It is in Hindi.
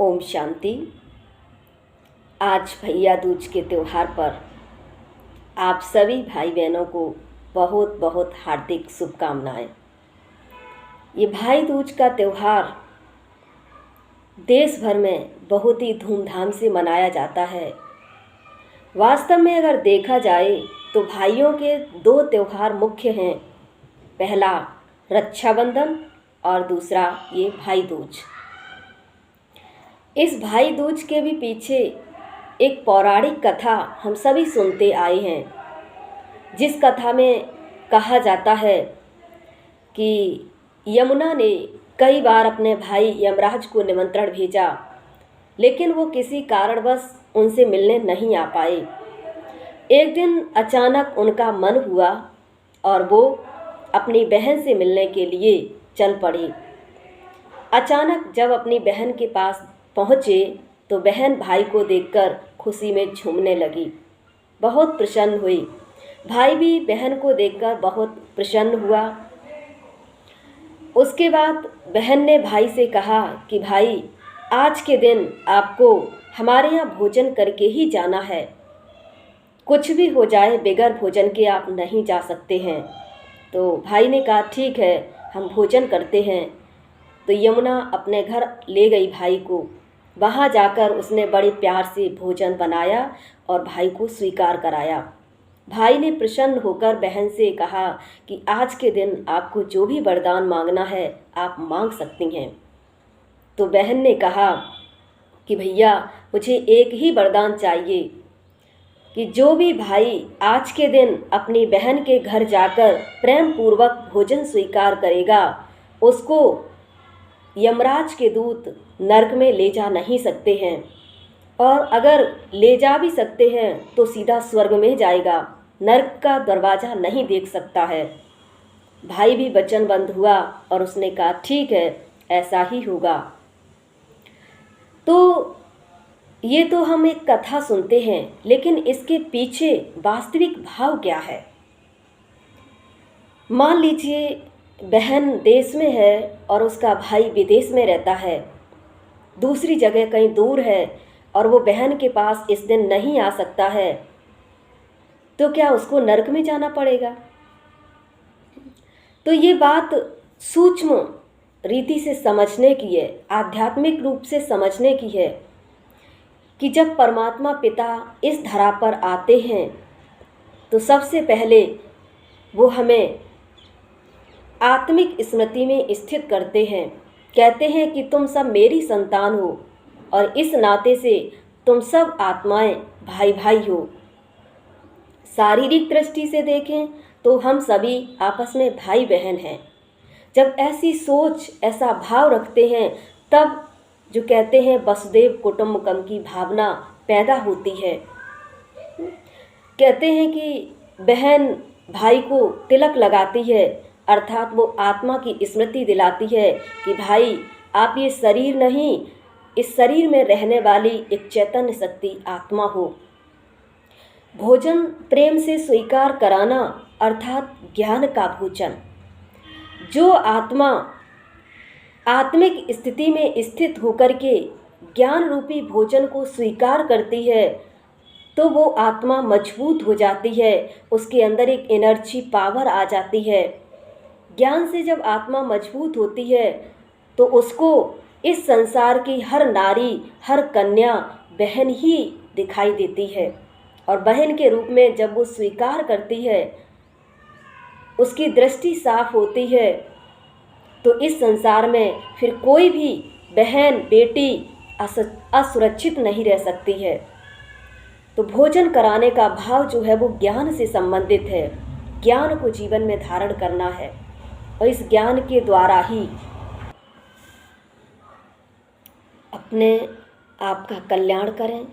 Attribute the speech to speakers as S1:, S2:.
S1: ओम शांति। आज भैया दूज के त्यौहार पर आप सभी भाई बहनों को बहुत बहुत हार्दिक शुभकामनाएं। ये भाई दूज का त्यौहार देश भर में बहुत ही धूमधाम से मनाया जाता है। वास्तव में अगर देखा जाए तो भाइयों के दो त्यौहार मुख्य हैं, पहला रक्षाबंधन और दूसरा ये भाई दूज। इस भाई दूज के भी पीछे एक पौराणिक कथा हम सभी सुनते आए हैं, जिस कथा में कहा जाता है कि यमुना ने कई बार अपने भाई यमराज को निमंत्रण भेजा, लेकिन वो किसी कारणवश उनसे मिलने नहीं आ पाए। एक दिन अचानक उनका मन हुआ और वो अपनी बहन से मिलने के लिए चल पड़ी। अचानक जब अपनी बहन के पास पहुँचे तो बहन भाई को देखकर खुशी में झूमने लगी, बहुत प्रसन्न हुई। भाई भी बहन को देखकर बहुत प्रसन्न हुआ। उसके बाद बहन ने भाई से कहा कि भाई, आज के दिन आपको हमारे यहाँ भोजन करके ही जाना है, कुछ भी हो जाए बगैर भोजन के आप नहीं जा सकते हैं। तो भाई ने कहा ठीक है, हम भोजन करते हैं। तो यमुना अपने घर ले गई भाई को। वहाँ जाकर उसने बड़े प्यार से भोजन बनाया और भाई को स्वीकार कराया। भाई ने प्रसन्न होकर बहन से कहा कि आज के दिन आपको जो भी वरदान मांगना है आप मांग सकती हैं। तो बहन ने कहा कि भैया, मुझे एक ही वरदान चाहिए कि जो भी भाई आज के दिन अपनी बहन के घर जाकर प्रेम पूर्वक भोजन स्वीकार करेगा, उसको यमराज के दूत नरक में ले जा नहीं सकते हैं, और अगर ले जा भी सकते हैं तो सीधा स्वर्ग में जाएगा, नरक का दरवाज़ा नहीं देख सकता है। भाई भी वचनबद्ध हुआ और उसने कहा ठीक है, ऐसा ही होगा। तो ये तो हम एक कथा सुनते हैं, लेकिन इसके पीछे वास्तविक भाव क्या है? मान लीजिए बहन देश में है और उसका भाई विदेश में रहता है, दूसरी जगह कहीं दूर है, और वो बहन के पास इस दिन नहीं आ सकता है, तो क्या उसको नरक में जाना पड़ेगा? तो ये बात सूक्ष्म रीति से समझने की है, आध्यात्मिक रूप से समझने की है कि जब परमात्मा पिता इस धरा पर आते हैं तो सबसे पहले वो हमें आत्मिक स्मृति में स्थित करते हैं। कहते हैं कि तुम सब मेरी संतान हो और इस नाते से तुम सब आत्माएं भाई भाई हो। शारीरिक दृष्टि से देखें तो हम सभी आपस में भाई बहन हैं। जब ऐसी सोच, ऐसा भाव रखते हैं, तब जो कहते हैं वसुदेव कुटुंबकम की भावना पैदा होती है। कहते हैं कि बहन भाई को तिलक लगाती है, अर्थात वो आत्मा की स्मृति दिलाती है कि भाई, आप ये शरीर नहीं, इस शरीर में रहने वाली एक चैतन्य शक्ति आत्मा हो। भोजन प्रेम से स्वीकार कराना अर्थात ज्ञान का भोजन। जो आत्मा आत्मिक स्थिति में स्थित होकर के ज्ञान रूपी भोजन को स्वीकार करती है, तो वो आत्मा मजबूत हो जाती है, उसके अंदर एक एनर्जी पावर आ जाती है। ज्ञान से जब आत्मा मजबूत होती है तो उसको इस संसार की हर नारी, हर कन्या बहन ही दिखाई देती है, और बहन के रूप में जब वो स्वीकार करती है, उसकी दृष्टि साफ होती है, तो इस संसार में फिर कोई भी बहन बेटी असुरक्षित नहीं रह सकती है। तो भोजन कराने का भाव जो है वो ज्ञान से संबंधित है। ज्ञान को जीवन में धारण करना है और इस ज्ञान के द्वारा ही अपने आप का कल्याण करें।